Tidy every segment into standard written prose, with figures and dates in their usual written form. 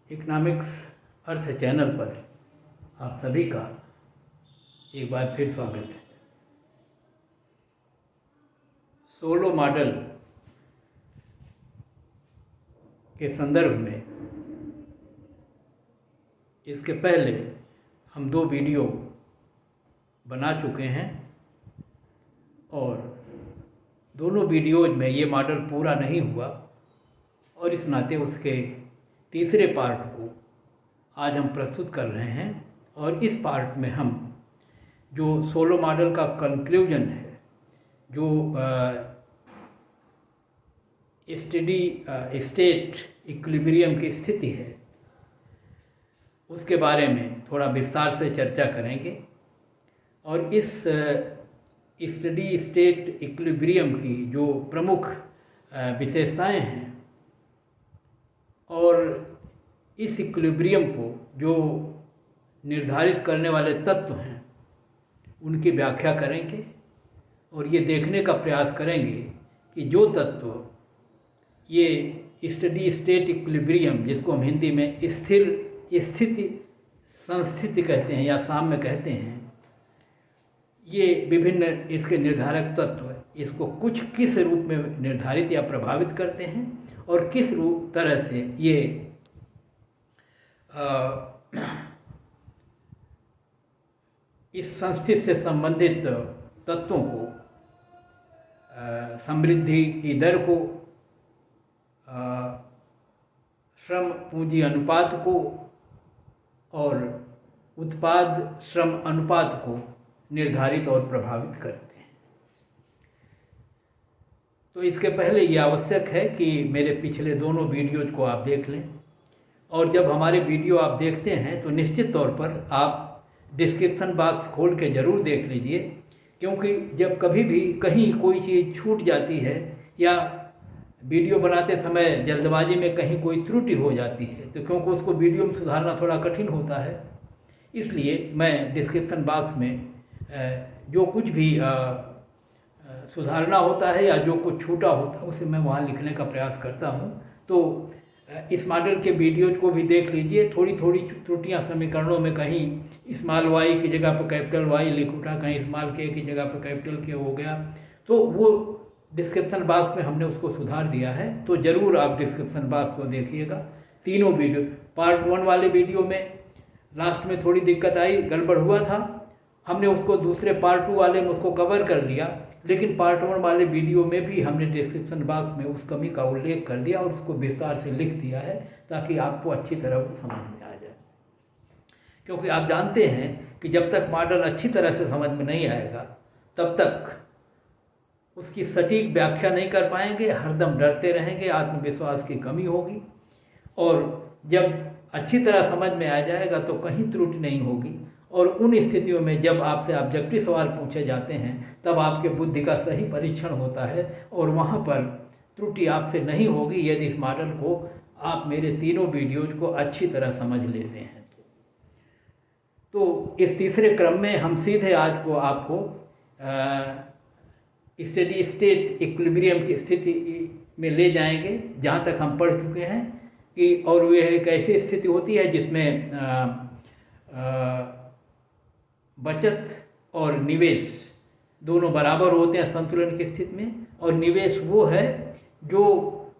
Economics अर्थ channel पर आप सभी का एक बार फिर स्वागत है। सोलो मॉडल के संदर्भ में इसके पहले हम 2 वीडियो बना चुके हैं और दोनों वीडियोज में ये मॉडल पूरा नहीं हुआ और इस नाते उसके तीसरे पार्ट को आज हम प्रस्तुत कर रहे हैं। और इस पार्ट में हम जो सोलो मॉडल का कंक्लूजन है, जो स्टेडी स्टेट इक्विलिब्रियम की स्थिति है, उसके बारे में थोड़ा विस्तार से चर्चा करेंगे। और इस स्टेडी स्टेट इक्विलिब्रियम की जो प्रमुख विशेषताएं हैं और इस इक्विलिब्रियम को जो निर्धारित करने वाले तत्व हैं उनकी व्याख्या करेंगे और ये देखने का प्रयास करेंगे कि जो तत्व ये स्टेडी स्टेट इक्विलिब्रियम, जिसको हम हिंदी में स्थिर स्थिति संस्थिति कहते हैं या साम्य कहते हैं, ये विभिन्न इसके निर्धारक तत्व इसको किस रूप में निर्धारित या प्रभावित करते हैं और किस तरह से ये इस संस्थिति से संबंधित तत्वों को, समृद्धि की दर को, श्रम पूंजी अनुपात को और उत्पाद श्रम अनुपात को निर्धारित और प्रभावित करते हैं। तो इसके पहले ये आवश्यक है कि मेरे पिछले दोनों वीडियोज को आप देख लें और जब हमारे वीडियो आप देखते हैं तो निश्चित तौर पर आप डिस्क्रिप्शन बॉक्स खोल के ज़रूर देख लीजिए, क्योंकि जब कभी भी कहीं कोई चीज़ छूट जाती है या वीडियो बनाते समय जल्दबाजी में कहीं कोई त्रुटि हो जाती है तो क्योंकि उसको वीडियो में सुधारना थोड़ा कठिन होता है, इसलिए मैं डिस्क्रिप्शन बॉक्स में जो कुछ भी सुधारना होता है या जो कुछ छूटा होता है उसे मैं वहाँ लिखने का प्रयास करता हूँ। तो इस मॉडल के वीडियोज को भी देख लीजिए। थोड़ी थोड़ी त्रुटियाँ समीकरणों में कहीं स्मॉल वाई की जगह पर कैपिटल वाई लिख उठा, कहीं स्मॉल के की जगह पर कैपिटल के हो गया, तो वो डिस्क्रिप्शन बॉक्स में हमने उसको सुधार दिया है। तो ज़रूर आप डिस्क्रिप्शन बॉक्स को देखिएगा। तीनों वीडियो, पार्ट 1 वाले वीडियो में लास्ट में थोड़ी दिक्कत आई, गड़बड़ हुआ था, हमने उसको दूसरे पार्ट 2 वाले में उसको कवर कर लिया, लेकिन पार्ट 1 वाले वीडियो में भी हमने डिस्क्रिप्शन बॉक्स में उस कमी का उल्लेख कर दिया और उसको विस्तार से लिख दिया है ताकि आपको अच्छी तरह वो समझ में आ जाए। क्योंकि आप जानते हैं कि जब तक मॉडल अच्छी तरह से समझ में नहीं आएगा तब तक उसकी सटीक व्याख्या नहीं कर पाएंगे, हरदम डरते रहेंगे, आत्मविश्वास की कमी होगी। और जब अच्छी तरह समझ में आ जाएगा तो कहीं त्रुटि नहीं होगी। और उन स्थितियों में जब आपसे ऑब्जेक्टिव सवाल पूछे जाते हैं तब आपके बुद्धि का सही परीक्षण होता है और वहाँ पर त्रुटि आपसे नहीं होगी यदि इस मॉडल को आप मेरे तीनों वीडियोज को अच्छी तरह समझ लेते हैं। तो इस तीसरे क्रम में हम सीधे आज को आपको स्टेडी स्टेट इक्विलिब्रियम की स्थिति में ले जाएंगे, जहाँ तक हम पढ़ चुके हैं कि और वह एक ऐसी स्थिति होती है जिसमें बचत और निवेश दोनों बराबर होते हैं संतुलन की स्थिति में। और निवेश वो है जो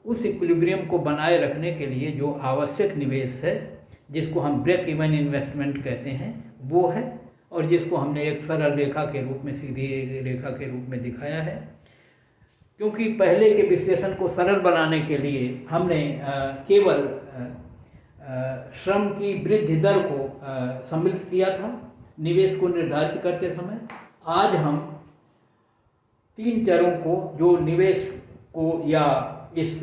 उस इक्विलिब्रियम को बनाए रखने के लिए जो आवश्यक निवेश है, जिसको हम ब्रेक इवन इन्वेस्टमेंट कहते हैं, वो है और जिसको हमने एक सरल रेखा के रूप में, सीधी रेखा के रूप में दिखाया है। क्योंकि पहले के विश्लेषण को सरल बनाने के लिए हमने केवल श्रम की वृद्धि दर को सम्मिलित किया था निवेश को निर्धारित करते समय। आज हम 3 चरों को, जो निवेश को या इस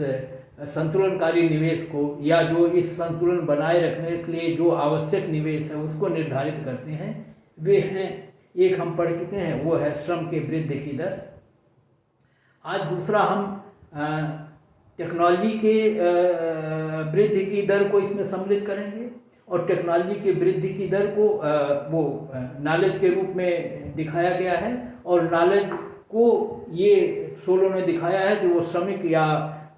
संतुलनकारी निवेश को या जो इस संतुलन बनाए रखने के लिए जो आवश्यक निवेश है उसको निर्धारित करते हैं, वे हैं, एक हम पढ़ चुके हैं, वो है श्रम के वृद्धि की दर। आज दूसरा हम टेक्नोलॉजी के वृद्धि की दर को इसमें सम्मिलित करेंगे और टेक्नोलॉजी की वृद्धि की दर को वो नॉलेज के रूप में दिखाया गया है। और नॉलेज को ये सोलो ने दिखाया है कि वो श्रमिक या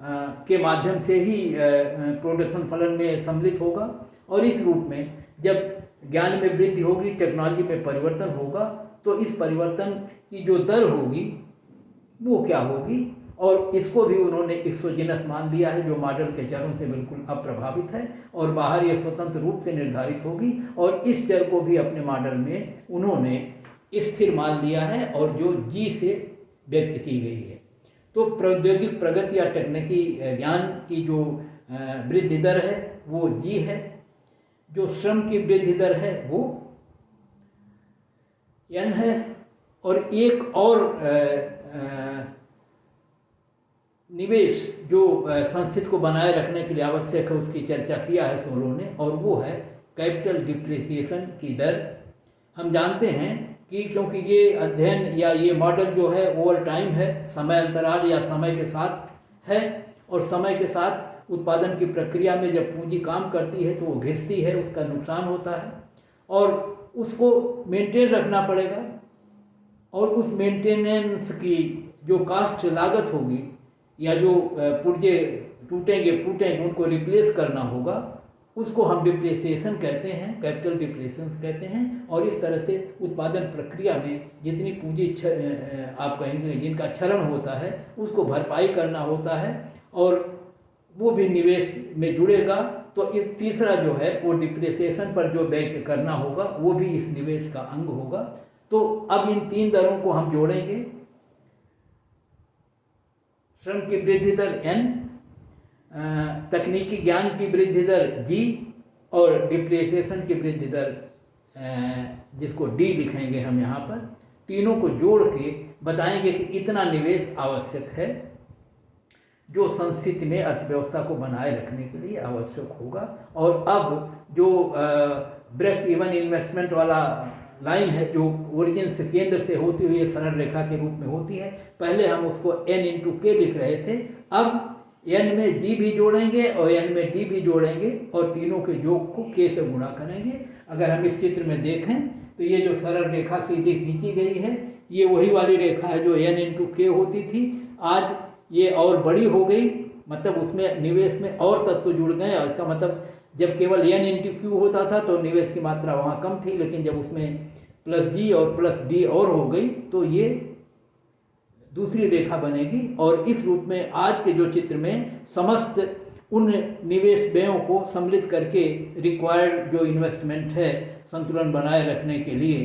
के माध्यम से ही प्रोडक्शन फलन में सम्मिलित होगा। और इस रूप में जब ज्ञान में वृद्धि होगी, टेक्नोलॉजी में परिवर्तन होगा, तो इस परिवर्तन की जो दर होगी वो क्या होगी, और इसको भी उन्होंने एक्सोजेनस मान लिया है, जो मॉडल के चरों से बिल्कुल अप्रभावित है और बाहर ये स्वतंत्र रूप से निर्धारित होगी। और इस चर को भी अपने मॉडल में उन्होंने स्थिर मान लिया है और जो जी से व्यक्त की गई है। तो प्रौद्योगिक प्रगति या तकनीकी ज्ञान की जो वृद्धि दर है वो जी है, जो श्रम की वृद्धि दर है वो एन है। और एक और निवेश जो संस्थिति को बनाए रखने के लिए आवश्यक है उसकी चर्चा किया है सोलो ने, और वो है कैपिटल डिप्रिसिएशन की दर। हम जानते हैं कि क्योंकि ये अध्ययन या ये मॉडल जो है ओवर टाइम है, समय अंतराल या समय के साथ है, और समय के साथ उत्पादन की प्रक्रिया में जब पूंजी काम करती है तो वो घिसती है, उसका नुकसान होता है और उसको मेंटेन रखना पड़ेगा। और उस मेंटेनेंस की जो कास्ट लागत होगी या जो पुर्जे टूटेंगे फूटेंगे उनको रिप्लेस करना होगा, उसको हम डिप्रिसिएशन कहते हैं, कैपिटल डिप्रिसिएशन कहते हैं। और इस तरह से उत्पादन प्रक्रिया में जितनी पूंजी आप कहेंगे जिनका क्षरण होता है उसको भरपाई करना होता है और वो भी निवेश में जुड़ेगा। तो इस तीसरा जो है वो डिप्रिसिएशन पर जो व्यय करना होगा वो भी इस निवेश का अंग होगा। तो अब इन तीन दरों को हम जोड़ेंगे, श्रम की वृद्धि दर n, तकनीकी ज्ञान की वृद्धि दर g और डिप्रिसिएशन की वृद्धि दर जिसको d लिखेंगे हम यहाँ पर, तीनों को जोड़ के बताएंगे कि इतना निवेश आवश्यक है जो संस्थिति में अर्थव्यवस्था को बनाए रखने के लिए आवश्यक होगा। और अब जो ब्रेक इवन इन्वेस्टमेंट वाला लाइन है जो ओरिजिन से केंद्र से होती हुई सरल रेखा के रूप में होती है, पहले हम उसको n इंटू के लिख रहे थे, अब n में g भी जोड़ेंगे और n में d भी जोड़ेंगे और तीनों के योग को k से गुणा करेंगे। अगर हम इस चित्र में देखें तो ये जो सरल रेखा सीधी खींची गई है ये वही वाली रेखा है जो n इंटू के होती थी, आज ये और बड़ी हो गई, मतलब उसमें निवेश में और तत्व जुड़ गए। और इसका मतलब जब केवल n इंटू क्यू होता था तो निवेश की मात्रा वहाँ कम थी, लेकिन जब उसमें प्लस जी और प्लस डी और हो गई तो ये दूसरी रेखा बनेगी। और इस रूप में आज के जो चित्र में समस्त उन निवेश व्ययों को सम्मिलित करके रिक्वायर्ड जो इन्वेस्टमेंट है संतुलन बनाए रखने के लिए,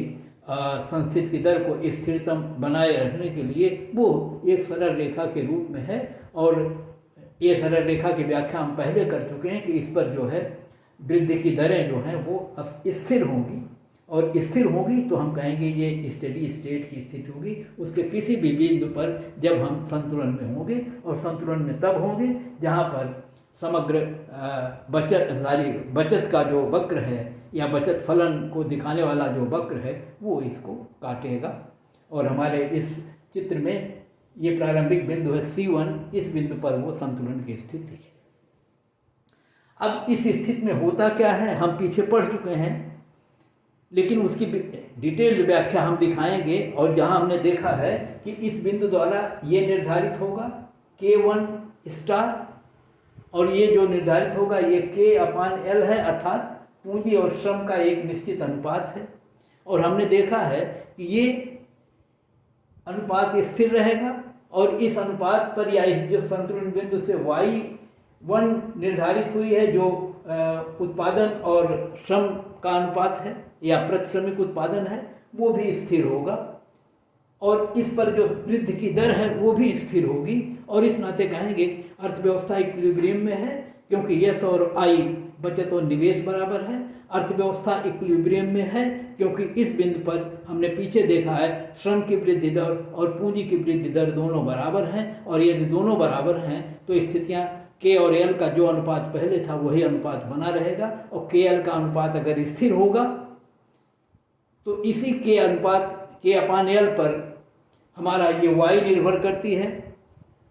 संस्थिति की दर को स्थिरतम बनाए रखने के लिए, वो एक सरल रेखा के रूप में है। और ये सरल रेखा की व्याख्या हम पहले कर चुके हैं कि इस पर जो है वृद्धि की दरें जो हैं वो स्थिर होंगी, और स्थिर होगी तो हम कहेंगे ये स्टेडी स्टेट की स्थिति होगी। उसके किसी भी बिंदु पर जब हम संतुलन में होंगे, और संतुलन में तब होंगे जहाँ पर समग्र बचत का जो वक्र है या बचत फलन को दिखाने वाला जो वक्र है वो इसको काटेगा। और हमारे इस चित्र में ये प्रारंभिक बिंदु है C1, इस बिंदु पर वो संतुलन की स्थिति है। अब इस स्थिति में होता क्या है हम पीछे पढ़ चुके हैं, लेकिन उसकी डिटेल्ड व्याख्या हम दिखाएंगे। और जहां हमने देखा है कि इस बिंदु द्वारा ये निर्धारित होगा K1 स्टार, और ये जो निर्धारित होगा ये K/L है, अर्थात पूंजी और श्रम का एक निश्चित अनुपात है। और हमने देखा है कि ये अनुपात स्थिर रहेगा, और इस अनुपात पर या इस जो संतुलन बिंदु से Y1 निर्धारित हुई है जो उत्पादन और श्रम का अनुपात है या प्रतिश्रमिक उत्पादन है, वो भी स्थिर होगा। और इस पर जो वृद्धि की दर है वो भी स्थिर होगी। और इस नाते कहेंगे अर्थव्यवस्था इक्विलिब्रियम में है, क्योंकि यस और आई बचत और निवेश बराबर है। अर्थव्यवस्था इक्विलिब्रियम में है क्योंकि इस बिंदु पर हमने पीछे देखा है श्रम की वृद्धि दर और पूंजी की वृद्धि दर दोनों बराबर हैं, और यदि दोनों बराबर हैं तो स्थितियाँ के और एल का जो अनुपात पहले था वही अनुपात बना रहेगा। और के एल का अनुपात अगर स्थिर होगा तो इसी के अनुपात K/L पर हमारा ये y निर्भर करती है,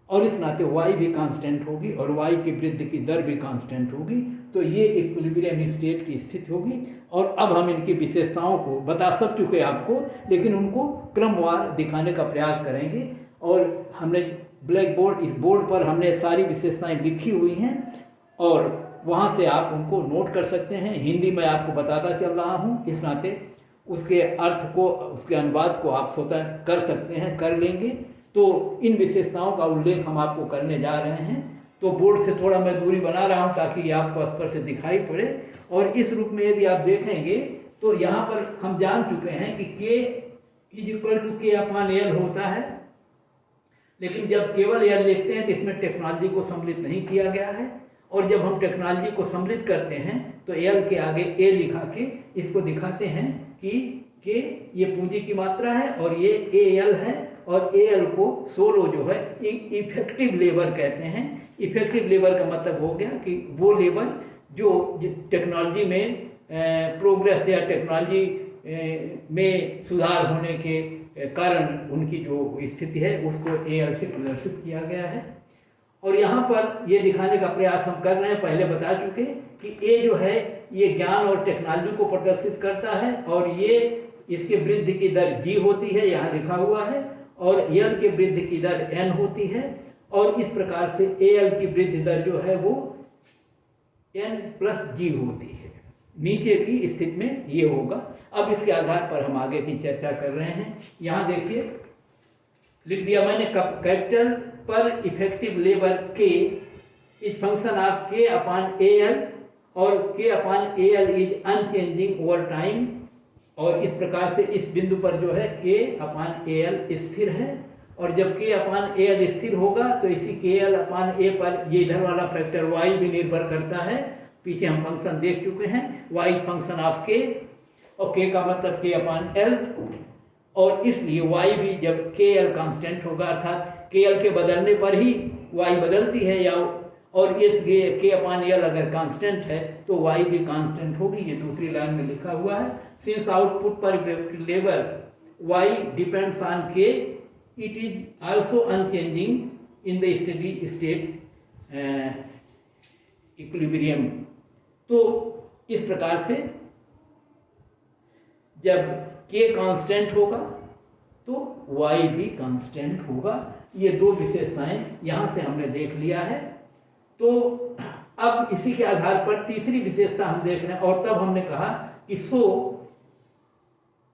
और इस नाते y भी कांस्टेंट होगी और y की वृद्धि की दर भी कांस्टेंट होगी। तो ये इक्विलिब्रियम स्टेट की स्थिति होगी। और अब हम इनकी विशेषताओं को बता सब चुके आपको, लेकिन उनको क्रमवार दिखाने का प्रयास करेंगे। और हमने ब्लैक बोर्ड, इस बोर्ड पर हमने सारी विशेषताएं लिखी हुई हैं और वहाँ से आप उनको नोट कर सकते हैं। हिंदी में आपको बताता चल रहा हूँ, इस नाते उसके अर्थ को, उसके अनुवाद को आप स्वतः कर सकते हैं, कर लेंगे। तो इन विशेषताओं का उल्लेख हम आपको करने जा रहे हैं। तो बोर्ड से थोड़ा मैं दूरी बना रहा हूँ ताकि ये आपको स्पष्ट दिखाई पड़े। और इस रूप में यदि आप देखेंगे तो यहाँ पर हम जान चुके हैं कि K = K/L होता है, लेकिन जब केवल L लिखते हैं तो इसमें टेक्नोलॉजी को सम्मिलित नहीं किया गया है। और जब हम टेक्नोलॉजी को सम्मिलित करते हैं तो L के आगे A लिखा के इसको दिखाते हैं कि K ये पूंजी की मात्रा है और ये AL है, और AL को 16 जो है इफेक्टिव लेबर कहते हैं। इफेक्टिव लेबर का मतलब हो गया कि वो लेबर जो टेक्नोलॉजी में प्रोग्रेस या टेक्नोलॉजी में सुधार होने के कारण उनकी जो स्थिति है उसको AL से प्रदर्शित किया गया है। और यहाँ पर ये दिखाने का प्रयास हम कर रहे हैं, पहले बता चुके कि A जो है ये ज्ञान और टेक्नोलॉजी को प्रदर्शित करता है, और ये इसके वृद्धि की दर G होती है, यहाँ लिखा हुआ है, और L के वृद्धि की दर N होती है। और इस प्रकार से AL की वृद्धि दर जो है वो N+G होती है। नीचे की स्थिति में ये होगा। अब इसके आधार पर हम आगे की चर्चा कर रहे हैं। यहाँ देखिए लिख दिया मैंने, कैपिटल पर effective labour K is function of K/AL और K/AL is unchanging over time. और इस प्रकार से इस बिंदु पर जो है K/AL स्थिर है, और जब K/AL स्थिर होगा तो इसी KL/A पर ये इधर वाला फैक्टर y भी निर्भर करता है। पीछे हम फंक्शन देख चुके हैं, y फंक्शन ऑफ K, और K का मतलब K/L, और इसलिए y भी जब KL कांस्टेंट होगा, अर्थात KL के बदलने पर ही y बदलती है, या और इसलिए K/L अगर कांस्टेंट है तो y भी कांस्टेंट होगी। ये दूसरी लाइन में लिखा हुआ है। सिंस आउटपुट पर effective labour y depends on K, it is also unchanging in the steady state equilibrium. तो इस प्रकार से जब K कांस्टेंट होगा तो y भी कांस्टेंट होगा। ये दो विशेषताएं यहाँ से हमने देख लिया है। तो अब इसी के आधार पर तीसरी विशेषता हम देख रहे हैं, और तब हमने कहा कि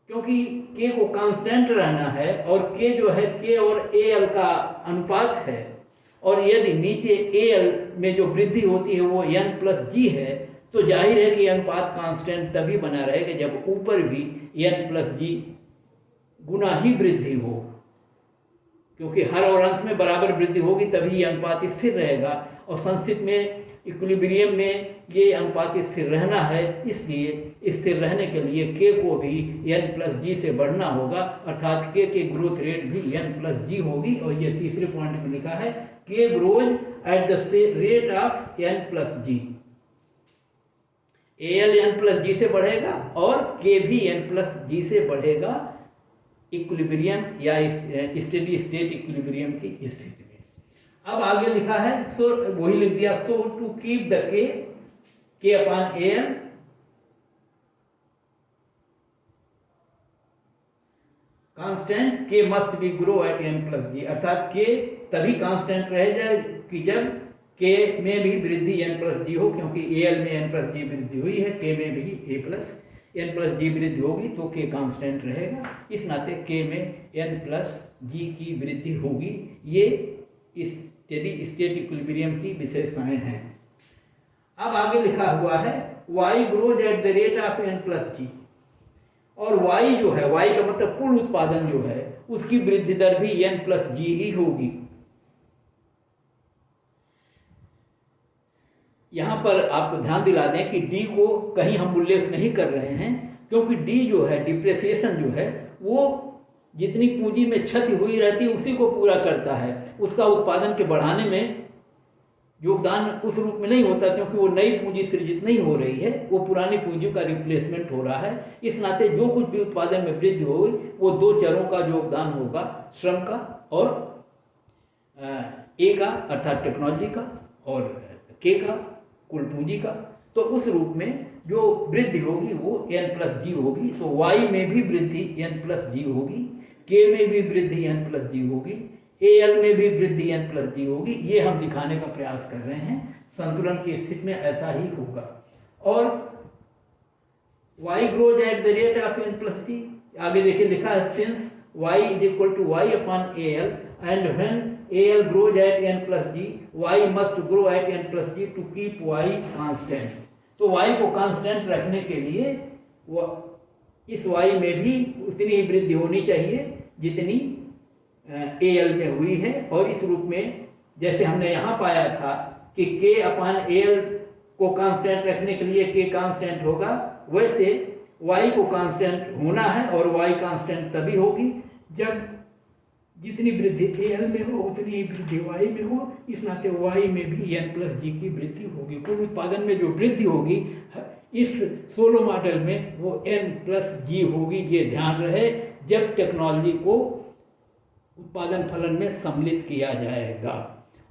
क्योंकि K को कांस्टेंट रहना है और K जो है K और AL का अनुपात है, और यदि नीचे AL में जो वृद्धि होती है वो N+G है, तो जाहिर है कि अनुपात कांस्टेंट तभी बना रहेगा जब ऊपर भी N+G गुना ही वृद्धि हो, क्योंकि हर और अंश में बराबर वृद्धि होगी तभी ये अनुपात स्थिर रहेगा। और संस्थित में इक्विलिब्रियम में ये अनुपात स्थिर रहना है, इसलिए स्थिर रहने के लिए K को भी N+G से बढ़ना होगा, अर्थात K के ग्रोथ रेट भी N+G होगी। और ये तीसरे पॉइंट में लिखा है K grows at the rate of N+G। AL N+G से बढ़ेगा और K भी N+G से बढ़ेगा इक्विलिब्रियम या स्टेडी स्टेट इक्विलिब्रियम की स्थिति में। अब आगे लिखा है, सो वही लिख दिया, so to keep the K/AL constant K must be grow at N+G, अर्थात K तभी कांस्टेंट रहेगा कि जब K में भी वृद्धि N+G हो, क्योंकि AL में N+G वृद्धि हुई है, K में भी N+G वृद्धि होगी तो K कांस्टेंट रहेगा। इस नाते K में N+G की वृद्धि होगी। ये स्टेडी स्टेट इक्विलिब्रियम की विशेषताएं हैं। अब आगे लिखा हुआ है y grows at the rate of N+G, और y जो है, y का मतलब कुल उत्पादन जो है, उसकी वृद्धि दर भी N+G ही होगी। यहाँ पर आपको ध्यान दिला दें कि D को कहीं हम उल्लेख नहीं कर रहे हैं, क्योंकि D जो है, डिप्रेसिएशन जो है, वो जितनी पूंजी में क्षति हुई रहती है उसी को पूरा करता है। उसका उत्पादन के बढ़ाने में योगदान उस रूप में नहीं होता, क्योंकि वो नई पूंजी सृजित नहीं हो रही है, वो पुरानी पूंजी का रिप्लेसमेंट हो रहा है। इस नाते जो कुछ भी उत्पादन में वृद्धि होगी वो दो चरों का योगदान होगा, श्रम का और A का अर्थात टेक्नोलॉजी का, और K का कुल पूंजी का। तो उस रूप में जो वृद्धि होगी वो N+G होगी। तो Y में भी वृद्धि N+G होगी, K में भी वृद्धि N+G होगी, AL में भी वृद्धि n+g होगी। ये हम दिखाने का प्रयास कर रहे हैं। संतुलन की स्थिति में ऐसा ही होगा। और y grows at the rate of n+g, आगे देखिए लिखा है since y is equal to y upon AL and when AL grows at n+g, y must grow at n+g to keep y constant। तो y को constant रखने के लिए इस y में भी उतनी ही वृद्धि होनी चाहिए जितनी AL में हुई है। और इस रूप में जैसे हमने यहाँ पाया था कि k अपॉन AL को कांस्टेंट रखने के लिए k कांस्टेंट होगा, वैसे y को कांस्टेंट होना है और y कांस्टेंट तभी होगी जब जितनी वृद्धि AL में हो उतनी ही वृद्धि y में हो। इस नाते y में भी n+g की वृद्धि होगी। कुल उत्पादन में जो वृद्धि होगी इस सोलो मॉडल में वो n+g होगी। ये ध्यान रहे जब टेक्नोलॉजी को उत्पादन फलन में सम्मिलित किया जाएगा।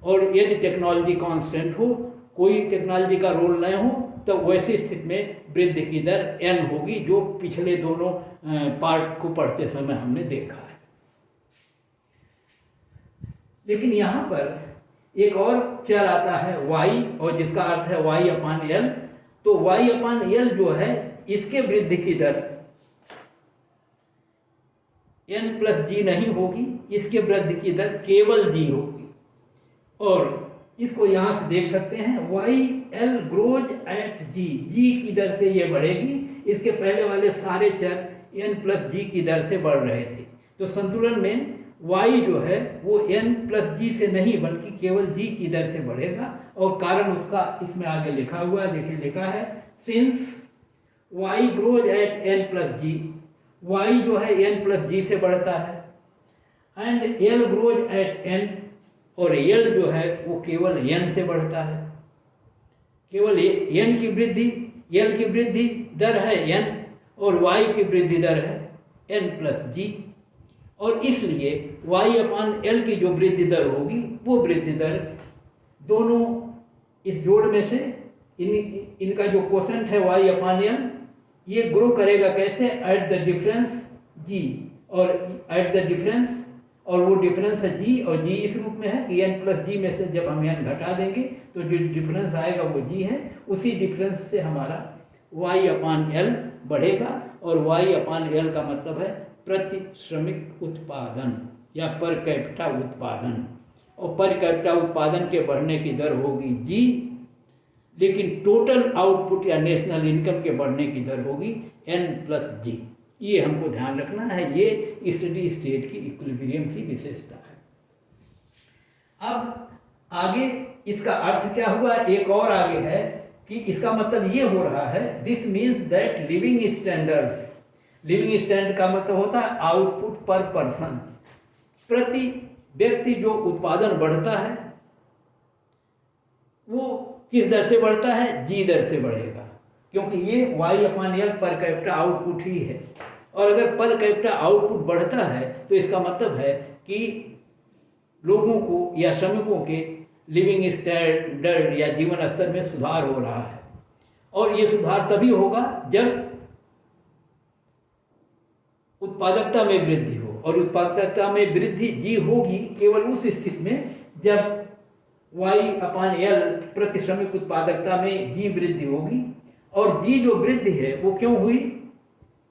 और यदि टेक्नोलॉजी कांस्टेंट हो, कोई टेक्नोलॉजी का रोल न हो, तो वैसी स्थिति में वृद्धि की दर n होगी, जो पिछले दोनों पार्ट को पढ़ते समय हमने देखा है। लेकिन यहाँ पर एक और चर आता है y, और जिसका अर्थ है y अपॉन L। तो y अपॉन L जो है इसके वृद्धि की दर n+g नहीं होगी, इसके वृद्धि की दर केवल g होगी। और इसको यहाँ से देख सकते हैं YL grows at g, g की दर से ये बढ़ेगी। इसके पहले वाले सारे चर n+g की दर से बढ़ रहे थे। तो संतुलन में y जो है वो n+g से नहीं बल्कि केवल g की दर से बढ़ेगा। और कारण उसका इसमें आगे लिखा हुआ है, देखिए लिखा है since y grows at n+g, y जो है n+g से बढ़ता है, and L grows at n, और L जो है वो केवल n से बढ़ता है। केवल n की वृद्धि, L की वृद्धि दर है n और y की वृद्धि दर है n+g। और इसलिए y अपॉन L की जो वृद्धि दर होगी वो वृद्धि दर दोनों इस जोड़ में से इनका जो कोसेंट है y अपॉन L, ये ग्रो करेगा कैसे? एट द डिफरेंस g, और एट द डिफरेंस, और वो डिफरेंस है g, और g इस रूप में है कि n+g में से जब हम n घटा देंगे तो जो डिफरेंस आएगा वो g है। उसी डिफरेंस से हमारा y अपॉन L बढ़ेगा। और y अपॉन L का मतलब है प्रति श्रमिक उत्पादन या पर कैपिटा उत्पादन। और पर कैपिटा उत्पादन के बढ़ने की दर होगी g, लेकिन टोटल आउटपुट या नेशनल इनकम के बढ़ने की दर होगी n+g। ये हमको ध्यान रखना है, ये स्टेडी स्टेट की इक्विलिब्रियम की विशेषता है। अब आगे इसका अर्थ क्या हुआ, एक और आगे है कि इसका मतलब ये हो रहा है this means that living standards, living standard का मतलब होता है आउटपुट पर पर्सन, प्रति व्यक्ति जो उत्पादन बढ़ता है वो किस दर से बढ़ता है? g दर से बढ़ेगा, क्योंकि ये y upon L per capita output ही है। और अगर पर कैपिटा आउटपुट बढ़ता है तो इसका मतलब है कि लोगों को या श्रमिकों के लिविंग स्टैंडर्ड या जीवन स्तर में सुधार हो रहा है। और ये सुधार तभी होगा जब उत्पादकता में वृद्धि हो, और उत्पादकता में वृद्धि g होगी केवल उस स्थिति में जब y अपॉन L प्रति श्रमिक उत्पादकता में g वृद्धि होगी। और g जो वृद्धि है वो क्यों हुई?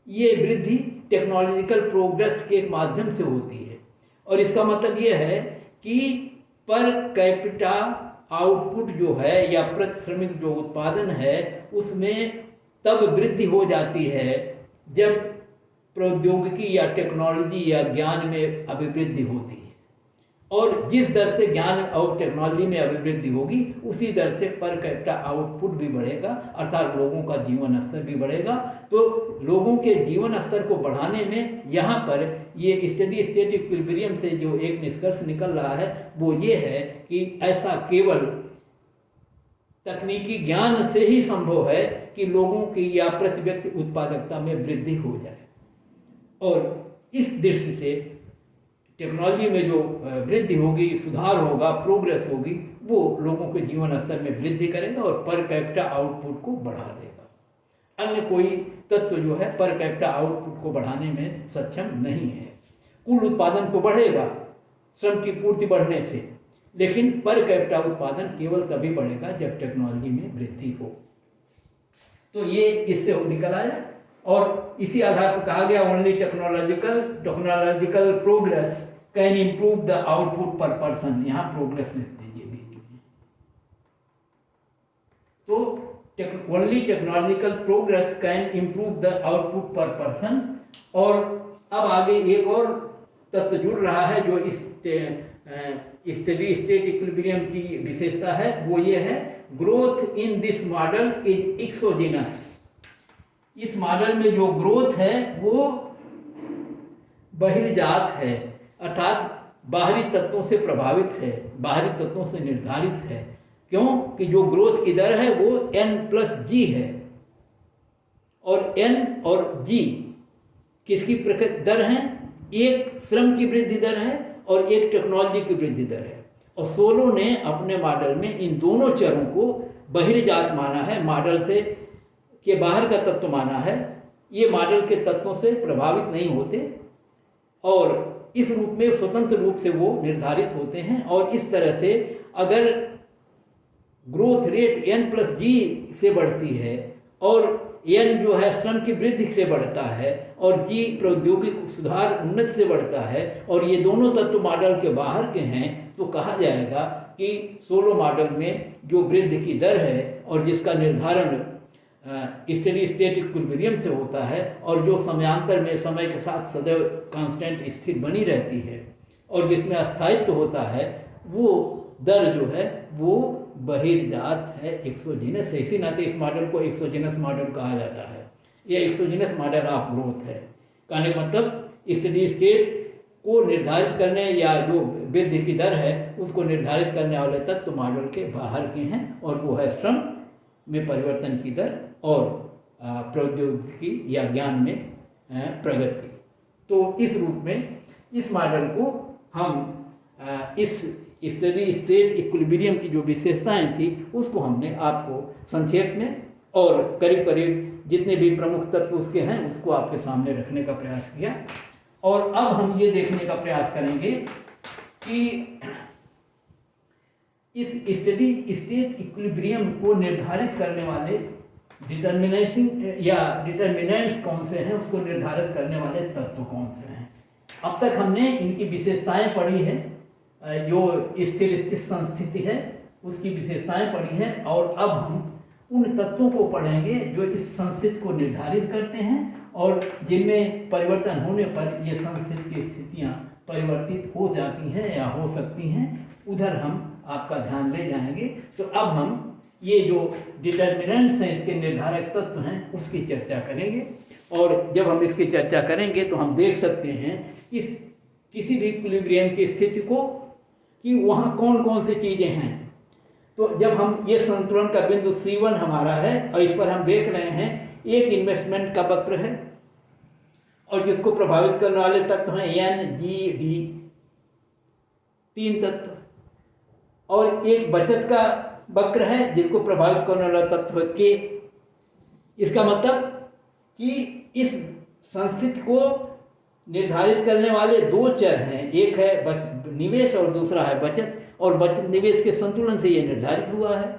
ये वृद्धि टेक्नोलॉजिकल प्रोग्रेस के माध्यम से होती है। और इसका मतलब ये है कि पर कैपिटा आउटपुट जो है या प्रति श्रमिक जो उत्पादन है उसमें तब वृद्धि हो जाती है जब प्रौद्योगिकी या टेक्नोलॉजी या ज्ञान में अभिवृद्धि होती है। और जिस दर से ज्ञान और टेक्नोलॉजी में अभिवृद्धि होगी उसी दर से पर कैपिटा आउटपुट भी बढ़ेगा, अर्थात लोगों का जीवन स्तर भी बढ़ेगा। तो लोगों के जीवन स्तर को बढ़ाने में यहाँ पर ये स्टेडी स्टेट इक्विलिब्रियम से जो एक निष्कर्ष निकल रहा है वो ये है कि ऐसा केवल तकनीकी ज्ञान से ही संभव है कि लोगों की या प्रति व्यक्ति उत्पादकता में वृद्धि हो जाए। और इस दृष्टि से टेक्नोलॉजी में जो वृद्धि होगी, सुधार होगा, प्रोग्रेस होगी, वो लोगों के जीवन स्तर में वृद्धि करेगा और पर कैपिटा आउटपुट को बढ़ा देगा। अन्य कोई तत्व जो है पर कैपिटा आउटपुट को बढ़ाने में सक्षम नहीं है। कुल उत्पादन तो बढ़ेगा, श्रम की पूर्ति बढ़ने से, लेकिन पर कैपिटा उत्पादन केवल तभी बढ़ेगा जब टेक्नोलॉजी में वृद्धि हो। तो ये इससे निकल आया और इसी आधार पर कहा गया only technological progress can improve the output पर पर्सन। यहाँ प्रोग्रेस लिख दीजिए बीच में। तो only technological progress can improve the output पर पर्सन। और अब आगे एक और तत्व जुड़ रहा है जो इस स्टेडी स्टेट इक्विलिब्रियम की विशेषता है, वो ये है growth in this model is exogenous. इस मॉडल में जो ग्रोथ है वो बहिर्जात है, अर्थात बाहरी तत्वों से प्रभावित है, बाहरी तत्वों से निर्धारित है। क्यों कि जो ग्रोथ की दर है वो n+g है, और n और g किसकी दर है? एक श्रम की वृद्धि दर है और एक टेक्नोलॉजी की वृद्धि दर है। और सोलो ने अपने मॉडल में इन दोनों चरों को बहिर्जात माना है, मॉडल से के बाहर का तत्व माना है। ये मॉडल के तत्वों से प्रभावित नहीं होते और इस रूप में स्वतंत्र रूप से वो निर्धारित होते हैं। और इस तरह से अगर ग्रोथ रेट n+g से बढ़ती है और n जो है श्रम की वृद्धि से बढ़ता है और g प्रौद्योगिक सुधार उन्नति से बढ़ता है और ये दोनों तत्व मॉडल के बाहर के हैं, तो कहा जाएगा कि सोलो मॉडल में जो वृद्धि की दर है और जिसका निर्धारण स्टेडी स्टेट इक्विलिब्रियम से होता है और जो समयांतर में समय के साथ सदैव कांस्टेंट स्थिर बनी रहती है और जिसमें अस्थायित्व होता है, वो दर जो है वो बहिर्जात है, एक्सोजेनस है। इसी नाते इस मॉडल को एक्सोजेनस मॉडल कहा जाता है। यह एक्सोजेनस मॉडल ऑफ ग्रोथ है। कहने का मतलब स्टेडी स्टेट को निर्धारित करने या जो वृद्धि की दर है उसको निर्धारित करने वाले तत्व मॉडल के बाहर के हैं और वो है श्रम में परिवर्तन की दर और प्रौद्योगिकी या ज्ञान में प्रगति। तो इस रूप में इस मॉडल को हम इस स्टेडी स्टेट इक्विलिब्रियम की जो विशेषताएं थी उसको हमने आपको संक्षेप में और करीब करीब जितने भी प्रमुख तत्व उसके हैं उसको आपके सामने रखने का प्रयास किया। और अब हम ये देखने का प्रयास करेंगे कि इस स्टेडी स्टेट इक्विलिब्रियम को निर्धारित करने वाले डिटर्मिनेंट्स कौन से हैं, उसको निर्धारित करने वाले तत्व कौन से हैं। अब तक हमने इनकी विशेषताएं पढ़ी है, जो स्थिर स्थित संस्थिति है उसकी विशेषताएं पढ़ी है, और अब हम उन तत्वों को पढ़ेंगे जो इस संस्थिति को निर्धारित करते हैं और जिनमें परिवर्तन होने पर ये संस्थिति की स्थितियाँ परिवर्तित हो जाती हैं या हो सकती हैं। उधर हम आपका ध्यान ले जाएंगे। तो अब हम ये जो डिटर्मिनेंट्स हैं, इसके निर्धारक तत्व हैं, उसकी चर्चा करेंगे। और जब हम इसकी चर्चा करेंगे तो हम देख सकते हैं इस किसी भी इक्विलिब्रियम की स्थिति को कि वहाँ कौन कौन सी चीज़ें हैं। तो जब हम ये संतुलन का बिंदु C1 हमारा है और इस पर हम देख रहे हैं एक इन्वेस्टमेंट का वक्र है और जिसको प्रभावित करने वाले तत्व हैं N, G, D, 3 तत्व, और एक बचत का वक्र है जिसको प्रभावित करने वाला तत्व है K। इसका मतलब कि इस संस्थिति को निर्धारित करने वाले दो चर हैं, एक है निवेश और दूसरा है बचत, और बचत निवेश के संतुलन से ये निर्धारित हुआ है।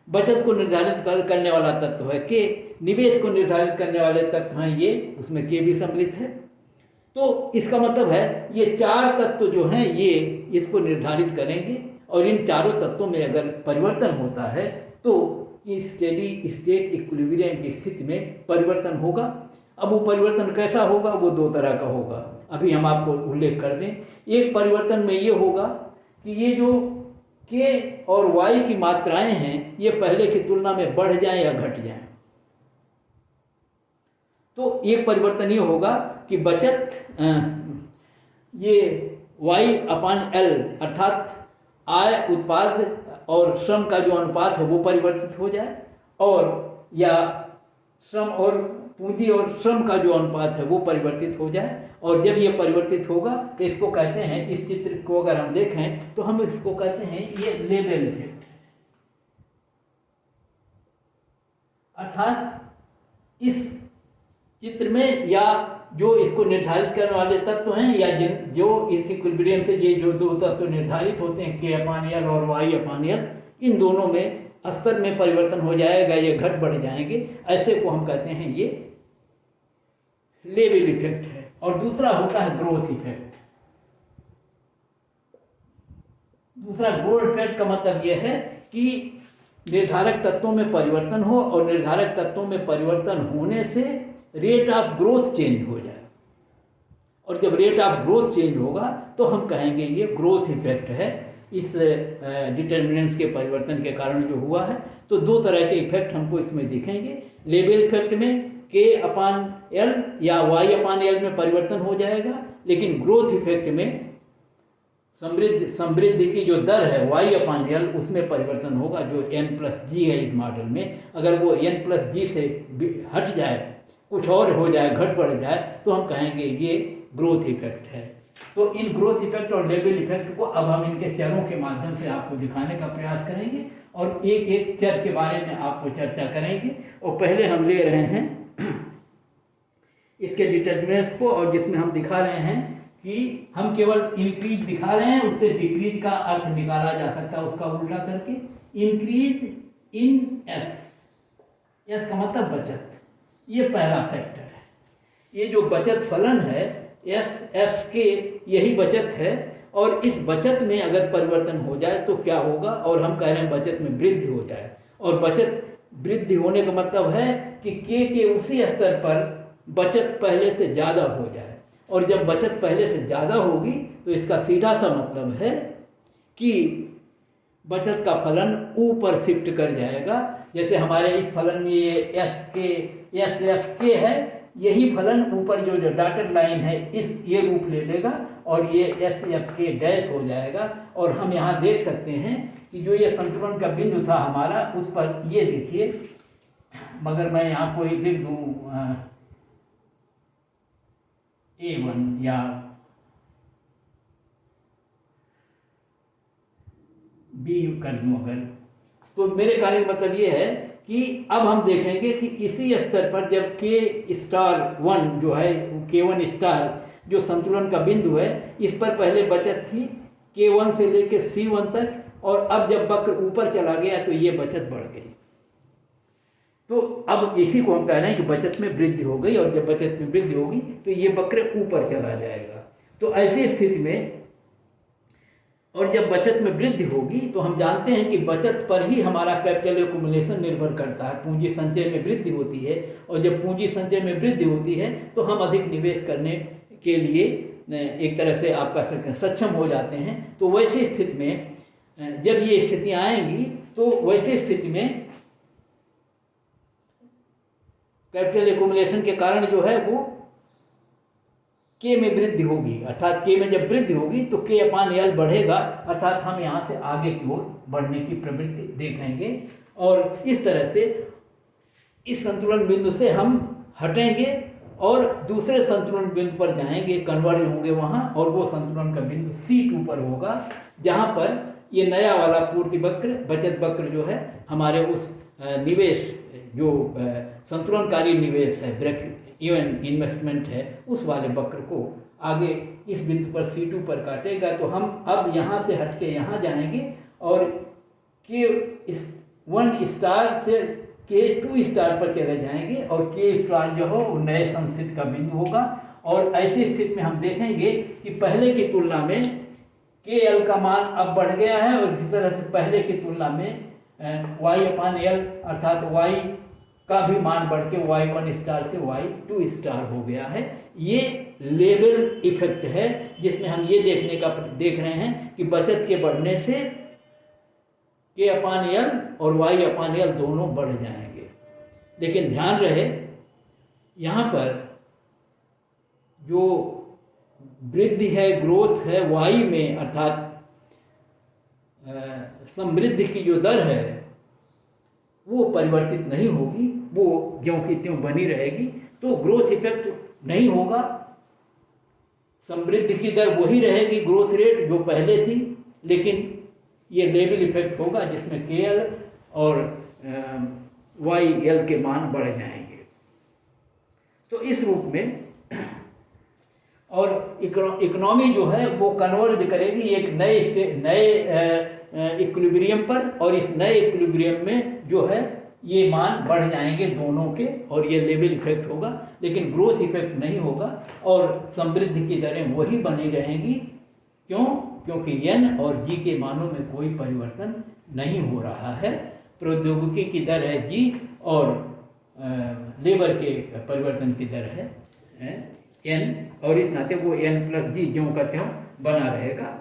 बचत को निर्धारित करने वाला तत्व है K, निवेश को निर्धारित करने वाले तत्व हैं ये, उसमें K भी सम्मिलित है। तो इसका मतलब है ये चार तत्व जो हैं ये इसको निर्धारित करेंगे और इन चारों तत्वों में अगर परिवर्तन होता है तो इस स्टेडी स्टेट इक्विलिब्रियम की स्थिति में परिवर्तन होगा। अब वो परिवर्तन कैसा होगा? वो दो तरह का होगा, अभी हम आपको उल्लेख कर दें। एक परिवर्तन में ये होगा कि ये जो K और Y की मात्राएं हैं ये पहले की तुलना में बढ़ जाएं या घट जाएं। तो एक परिवर्तन ये होगा कि बचत ये Y/L अर्थात आय, उत्पाद और श्रम का जो अनुपात है वो परिवर्तित हो जाए, और या श्रम और पूंजी और श्रम का जो अनुपात है वो परिवर्तित हो जाए। और जब ये परिवर्तित होगा तो इसको कहते हैं, इस चित्र को अगर हम देखें तो हम इसको कहते हैं ये लेवल इफेक्ट। अर्थात इस चित्र में या जो इसको निर्धारित करने वाले तत्व हैं या जो इस इक्विलिब्रियम से ये जो दो तत्व निर्धारित होते हैं K/L और Y/L, इन दोनों में स्तर में परिवर्तन हो जाएगा, ये घट बढ़ जाएंगे, ऐसे को हम कहते हैं ये लेवल इफेक्ट है। और दूसरा होता है ग्रोथ इफेक्ट। दूसरा ग्रोथ इफेक्ट का मतलब यह है कि निर्धारक तत्वों में परिवर्तन हो और निर्धारक तत्वों में परिवर्तन होने से रेट ऑफ ग्रोथ चेंज हो जाए, और जब रेट ऑफ ग्रोथ चेंज होगा तो हम कहेंगे ये ग्रोथ इफेक्ट है, इस डिटर्मिनेंट्स के परिवर्तन के कारण जो हुआ है। तो दो तरह के इफेक्ट हमको इसमें दिखेंगे। लेवल इफेक्ट में K/L या Y/L में परिवर्तन हो जाएगा, लेकिन ग्रोथ इफेक्ट में समृद्धि की जो दर है Y/L उसमें परिवर्तन होगा, जो N+G है इस मॉडल में। अगर वो N+G से हट जाए, कुछ और हो जाए, घट बढ़ जाए, तो हम कहेंगे ये ग्रोथ इफेक्ट है। तो इन ग्रोथ इफेक्ट और लेवल इफेक्ट को अब हम इनके चरों के माध्यम से आपको दिखाने का प्रयास करेंगे और एक एक चर के बारे में आपको चर्चा करेंगे। और पहले हम ले रहे हैं इसके डिटर्मिनेंट्स को, और जिसमें हम दिखा रहे हैं कि हम केवल इंक्रीज दिखा रहे हैं, उससे डिक्रीज का अर्थ निकाला जा सकता है उसका उल्टा करके। इंक्रीज इन एस का मतलब बचत, ये पहला फैक्टर है। ये जो बचत फलन है SF के, यही बचत है, और इस बचत में अगर परिवर्तन हो जाए तो क्या होगा, और हम कह रहे हैं बचत में वृद्धि हो जाए। और बचत वृद्धि होने का मतलब है कि K के उसी स्तर पर बचत पहले से ज़्यादा हो जाए, और जब बचत पहले से ज़्यादा होगी तो इसका सीधा सा मतलब है कि बचत का फलन ऊपर शिफ्ट कर जाएगा। जैसे हमारे इस फलन में ये SF है, यही फलन ऊपर जो डॉटेड लाइन है ये रूप ले लेगा और ये SF डैश हो जाएगा। और हम यहाँ देख सकते हैं कि जो ये संतुलन का बिंदु था हमारा, उस पर ये देखिए, मगर मैं यहाँ कोई लिख दूँ A1 या B कर दूँ अगर, तो मेरे कहने का मतलब ये है कि अब हम देखेंगे कि इसी स्तर पर जब K*1 जो है, K1* जो संतुलन का बिंदु है, इस पर पहले बचत थी K1 से लेकर C1 तक, और अब जब वक्र ऊपर चला गया तो ये बचत बढ़ गई। तो अब इसी को हम कह रहे हैं कि बचत में वृद्धि हो गई, और जब बचत में वृद्धि होगी तो ये वक्र ऊपर चला जाएगा। तो ऐसी स्थिति में, और जब बचत में वृद्धि होगी तो हम जानते हैं कि बचत पर ही हमारा कैपिटल एक्युमुलेशन निर्भर करता है। पूंजी संचय में वृद्धि होती है, और जब पूंजी संचय में वृद्धि होती है तो हम अधिक निवेश करने के लिए एक तरह से आपका सक्षम हो जाते हैं। तो वैसी स्थिति में, जब ये स्थितियाँ आएंगी तो वैसी स्थिति में कैपिटल एक्युमुलेशन के कारण जो है वो K में वृद्धि होगी, अर्थात K में जब वृद्धि होगी तो K/L बढ़ेगा, अर्थात हम यहाँ से आगे की ओर बढ़ने की प्रवृत्ति देखेंगे। और इस तरह से इस संतुलन बिंदु से हम हटेंगे और दूसरे संतुलन बिंदु पर जाएंगे, कन्वर्ज होंगे वहाँ, और वो संतुलन का बिंदु C2 पर होगा, जहाँ पर ये नया वाला पूर्ति वक्र, बचत वक्र जो है हमारे उस निवेश, जो संतुलनकारी निवेश है, ब्रेक इवन इन्वेस्टमेंट है, उस वाले वक्र को आगे इस बिंदु पर C2 पर काटेगा। तो हम अब यहाँ से हट के यहाँ जाएंगे और K1* से K2* पर चले जाएंगे, और K* जो हो वो नए संस्थित का बिंदु होगा। और ऐसी स्थिति में हम देखेंगे कि पहले की तुलना में KL का मान अब बढ़ गया है, और इसी तरह से पहले की तुलना में Y/L अर्थात Y का भी मान बढ़ के Y1* से Y2* हो गया है। ये लेवल इफेक्ट है, जिसमें हम ये देख रहे हैं कि बचत के बढ़ने से K/L और Y/L दोनों बढ़ जाएंगे। लेकिन ध्यान रहे, यहाँ पर जो वृद्धि है, ग्रोथ है Y में, अर्थात समृद्धि की जो दर है वो परिवर्तित नहीं होगी, वो ज्यों की त्यों बनी रहेगी। तो ग्रोथ इफेक्ट नहीं होगा, समृद्धि की दर वही रहेगी, ग्रोथ रेट जो पहले थी, लेकिन ये लेवल इफेक्ट होगा जिसमें KL और YL के मान बढ़ जाएंगे। तो इस रूप में और इकोनॉमी जो है वो कन्वर्ज करेगी एक नए इक्विलिब्रियम पर, और इस नए इक्विलिब्रियम में जो है ये मान बढ़ जाएंगे दोनों के, और ये लेवल इफेक्ट होगा, लेकिन ग्रोथ इफेक्ट नहीं होगा और समृद्धि की दरें वही बनी रहेंगी। क्यों? क्योंकि एन और जी के मानों में कोई परिवर्तन नहीं हो रहा है। प्रौद्योगिकी की दर है जी, और लेबर के परिवर्तन की दर है एन, और इस नाते वो एन प्लस जी ज्यों का त्यों बना रहेगा।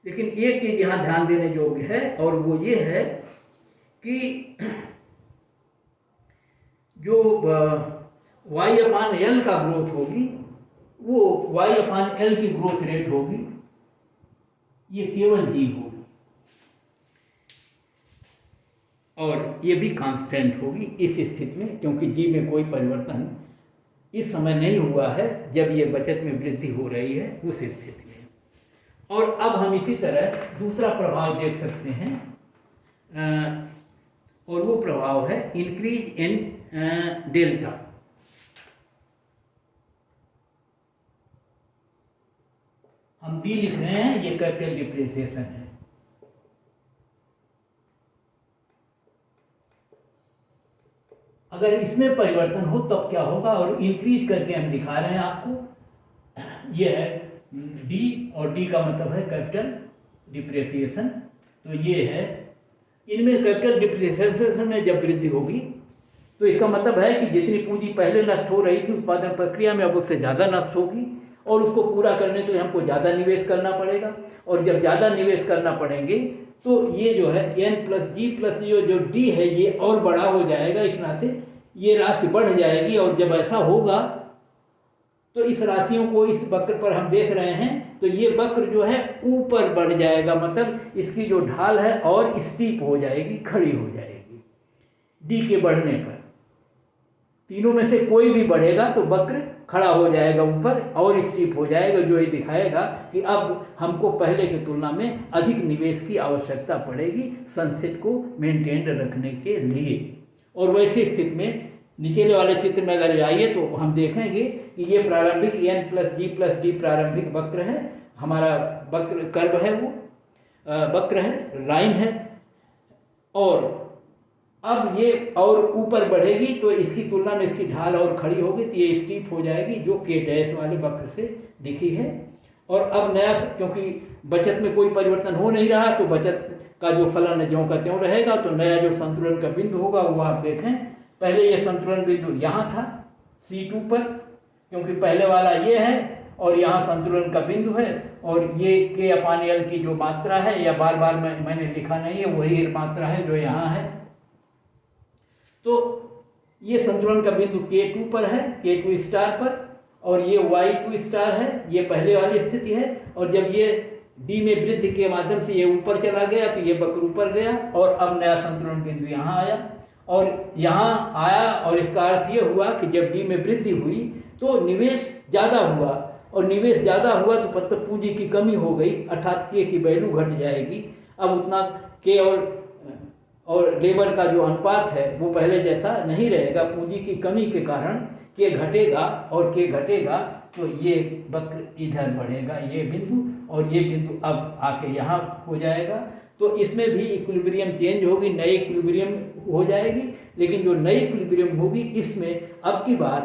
लेकिन एक चीज़ यहाँ ध्यान देने योग्य है, और वो ये है कि जो वाई अपान एल का ग्रोथ होगी वो वाई अपान एल की ग्रोथ रेट होगी, ये केवल जी होगी, और ये भी कांस्टेंट होगी इस स्थिति में, क्योंकि जी में कोई परिवर्तन इस समय नहीं हुआ है जब ये बचत में वृद्धि हो रही है उस स्थिति में। और अब हम इसी तरह दूसरा प्रभाव देख सकते हैं, और वो प्रभाव है इंक्रीज इन डेल्टा। हम डी लिख रहे हैं, ये कैपिटल डिप्रिसिएशन है। अगर इसमें परिवर्तन हो तब क्या होगा, और इंक्रीज करके हम दिखा रहे हैं आपको। ये है डी, और डी का मतलब है कैपिटल डिप्रिसिएशन। तो ये है, इनमें कैपिटल डिप्रिसिएशन में जब वृद्धि होगी तो इसका मतलब है कि जितनी पूंजी पहले नष्ट हो रही थी उत्पादन प्रक्रिया में, अब उससे ज़्यादा नष्ट होगी, और उसको पूरा करने के लिए हमको ज़्यादा निवेश करना पड़ेगा, और जब ज़्यादा निवेश करना पड़ेंगे तो ये जो है एन प्लस जी प्लस ये जो डी है ये और बड़ा हो जाएगा, इस नाते ये राशि बढ़ जाएगी। और जब ऐसा होगा तो इस राशियों को इस वक्र पर हम देख रहे हैं, तो ये वक्र जो है ऊपर बढ़ जाएगा, मतलब इसकी जो ढाल है और स्टीप हो जाएगी, खड़ी हो जाएगी डी के बढ़ने पर। तीनों में से कोई भी बढ़ेगा तो वक्र खड़ा हो जाएगा ऊपर और स्टीप हो जाएगा, जो ये दिखाएगा कि अब हमको पहले की तुलना में अधिक निवेश की आवश्यकता पड़ेगी संस्थिति को मेंटेन रखने के लिए। और वैसी स्थिति में निचले वाले चित्र में अगर जाइए तो हम देखेंगे कि ये प्रारंभिक एन प्लस जी प्लस डी प्रारंभिक वक्र है, हमारा वक्र कर्व है, वो वक्र है, लाइन है, और अब ये और ऊपर बढ़ेगी तो इसकी तुलना में इसकी ढाल और खड़ी होगी, तो ये स्टीप हो जाएगी, जो के डैश वाले वक्र से दिखी है। और अब नया, क्योंकि बचत में कोई परिवर्तन हो नहीं रहा, तो बचत का जो फलन है ज्यों का त्यों रहेगा। तो नया जो संतुलन का बिंदु होगा वो आप देखें, पहले ये संतुलन बिंदु यहाँ था C2 पर, क्योंकि पहले वाला ये है, और यहाँ संतुलन का बिंदु है, और ये के अपान एल की जो मात्रा है, या बार बार मैंने लिखा नहीं है, वही मात्रा है जो यहाँ है। तो ये संतुलन का बिंदु K2 पर है, K2 स्टार पर, और ये Y2 स्टार है, ये पहले वाली स्थिति है। और जब ये D में वृद्धि के माध्यम से ये ऊपर चला गया तो ये वक्र ऊपर गया, और अब नया संतुलन बिंदु यहाँ आया, और यहाँ आया, और इसका अर्थ ये हुआ कि जब D में वृद्धि हुई तो निवेश ज़्यादा हुआ, और निवेश ज़्यादा हुआ तो पत्ता पूंजी की कमी हो गई, अर्थात के की वैल्यू घट जाएगी। अब उतना के और लेबर का जो अनुपात है वो पहले जैसा नहीं रहेगा, पूंजी की कमी के कारण के घटेगा, और के घटेगा तो ये वक्र इधर बढ़ेगा, ये बिंदु, और ये बिंदु अब आके यहाँ हो जाएगा। तो इसमें भी इक्विलिब्रियम चेंज होगी, नई इक्विलिब्रियम हो जाएगी। लेकिन जो नई इक्विलिब्रियम होगी इसमें अब की बार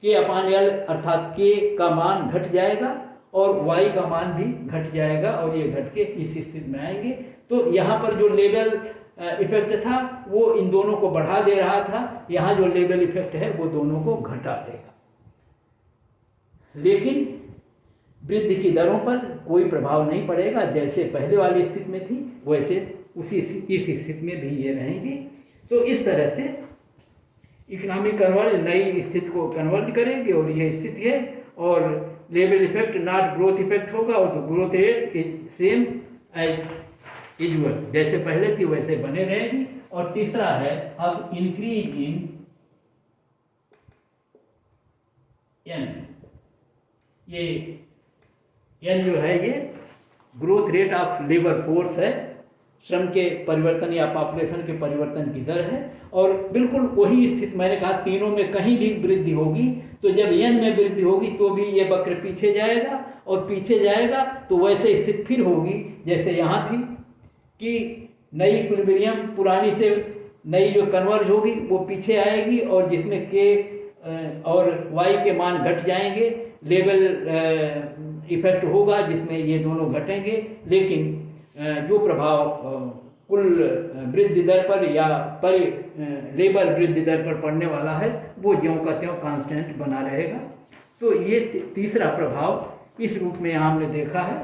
के अपान एल अर्थात के का मान घट जाएगा, और वाई का मान भी घट जाएगा, और ये घट के इस स्थिति में आएंगे। तो यहाँ पर जो लेवल इफेक्ट था वो इन दोनों को बढ़ा दे रहा था, यहाँ जो लेवल इफेक्ट है वो दोनों को घटा देगा, लेकिन वृद्धि की दरों पर कोई प्रभाव नहीं पड़ेगा। जैसे पहले वाली स्थिति में थी वैसे उसी इस स्थिति में भी ये रहेंगी। तो इस तरह से इकोनॉमिक कन्वर्ज नई स्थिति को कन्वर्ज करेंगे, और ये स्थिति है, और level effect not growth effect होगा, और तो growth rate is same as usual, जैसे पहले थी वैसे बने रहेगी। और तीसरा है अब इंक्रीज इन एन, ये एन जो है ये growth rate of labour force है, श्रम के परिवर्तन या पॉपुलेशन के परिवर्तन की दर है। और बिल्कुल वही स्थिति मैंने कहा, तीनों में कहीं भी वृद्धि होगी तो जब n में वृद्धि होगी तो भी ये वक्र पीछे जाएगा, और पीछे जाएगा तो वैसे स्थिति फिर होगी जैसे यहाँ थी कि नई इक्विलिब्रियम पुरानी से नई जो कन्वर्ज होगी वो पीछे आएगी, और जिसमें k और y के मान घट जाएंगे, लेवल इफेक्ट होगा जिसमें ये दोनों घटेंगे, लेकिन जो प्रभाव कुल वृद्धि दर पर या लेबर वृद्धि दर पर पड़ने वाला है वो ज्यों का त्यों कांस्टेंट बना रहेगा। तो ये तीसरा प्रभाव इस रूप में यहाँ हमने देखा है,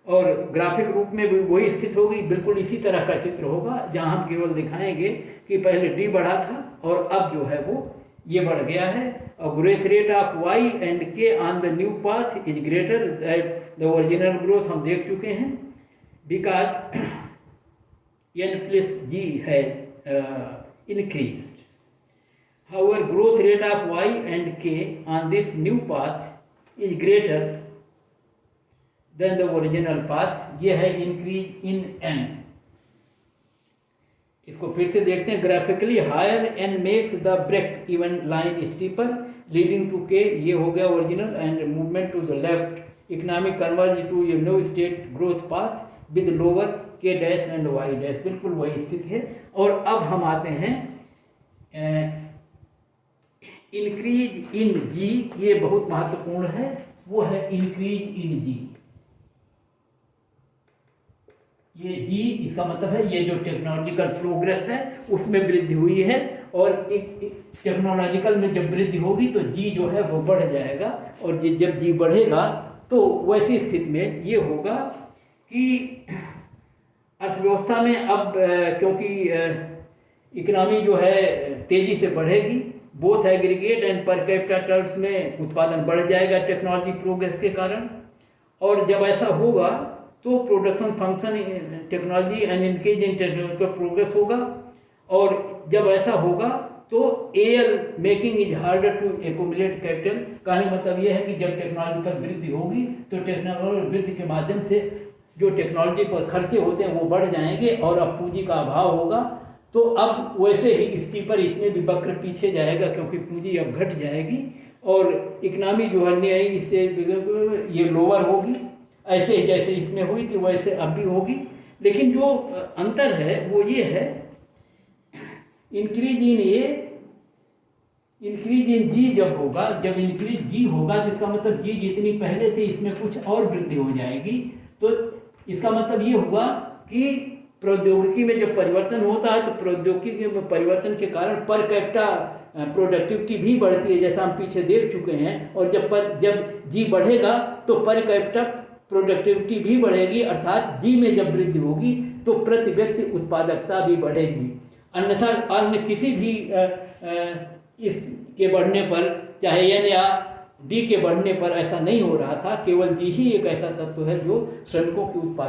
और ग्राफिक रूप में भी वही स्थिति होगी, बिल्कुल इसी तरह का चित्र होगा जहाँ हम केवल दिखाएंगे कि पहले d बढ़ा था और अब जो है वो ये बढ़ गया है। और growth rate of y and k on the new path is greater that the original growth, हम देख चुके हैं, because n plus g has increased. However, growth rate of y and k on this new path is greater than the original path. ये है increase in n. इसको फिर से देखते हैं graphically. Higher n makes the break even line steeper leading to k, ये हो गया original, and movement to the left economic converge to a new state growth path with lower k dash and y dash, बिल्कुल वही स्थिति है। और अब हम आते हैं इंक्रीज इन g, ये बहुत महत्वपूर्ण है, वो है इंक्रीज इन g। ये g इसका मतलब है ये जो टेक्नोलॉजिकल प्रोग्रेस है उसमें वृद्धि हुई है, और टेक्नोलॉजिकल में जब वृद्धि होगी तो g जो है वो बढ़ जाएगा, और जब g बढ़ेगा तो वैसी स्थिति में ये होगा कि अर्थव्यवस्था में अब क्योंकि इकोनॉमी जो है तेज़ी से बढ़ेगी, both aggregate and per capita terms में उत्पादन बढ़ जाएगा टेक्नोलॉजी प्रोग्रेस के कारण। और जब ऐसा होगा तो production function technology and increase in technological progress होगा, और जब ऐसा होगा तो L making is harder to accumulate capital. कहने मतलब ये है कि जब टेक्नोलॉजिकल वृद्धि होगी तो टेक्नोलॉजी वृद्धि के माध्यम से जो टेक्नोलॉजी पर खर्चे होते हैं वो बढ़ जाएंगे, और अब पूंजी का अभाव होगा। तो अब वैसे ही स्टीपर इसमें भी वक्र पीछे जाएगा क्योंकि पूंजी अब घट जाएगी, और इकनॉमी जो है इससे ये लोअर होगी, ऐसे जैसे इसमें हुई थी वैसे अब भी होगी। लेकिन जो अंतर है वो ये है, इंक्रीज इन जी जब होगा, जब इंक्रीज जी होगा तो इसका मतलब जी जितनी पहले थी इसमें कुछ और वृद्धि हो जाएगी। तो इसका मतलब ये हुआ कि प्रौद्योगिकी में जब परिवर्तन होता है तो प्रौद्योगिकी के परिवर्तन के कारण पर कैपिटा प्रोडक्टिविटी भी बढ़ती है, जैसा हम पीछे देख चुके हैं। और जब जी बढ़ेगा तो पर कैपिटा प्रोडक्टिविटी भी बढ़ेगी, अर्थात जी में जब वृद्धि होगी तो प्रति व्यक्ति उत्पादकता भी बढ़ेगी। अन्यथा अन्य किसी भी इस के बढ़ने पर, चाहे एन या डी के बढ़ने पर ऐसा नहीं हो रहा था। केवल जी ही एक ऐसा तत्व है जो श्रमिकों की उत्पादन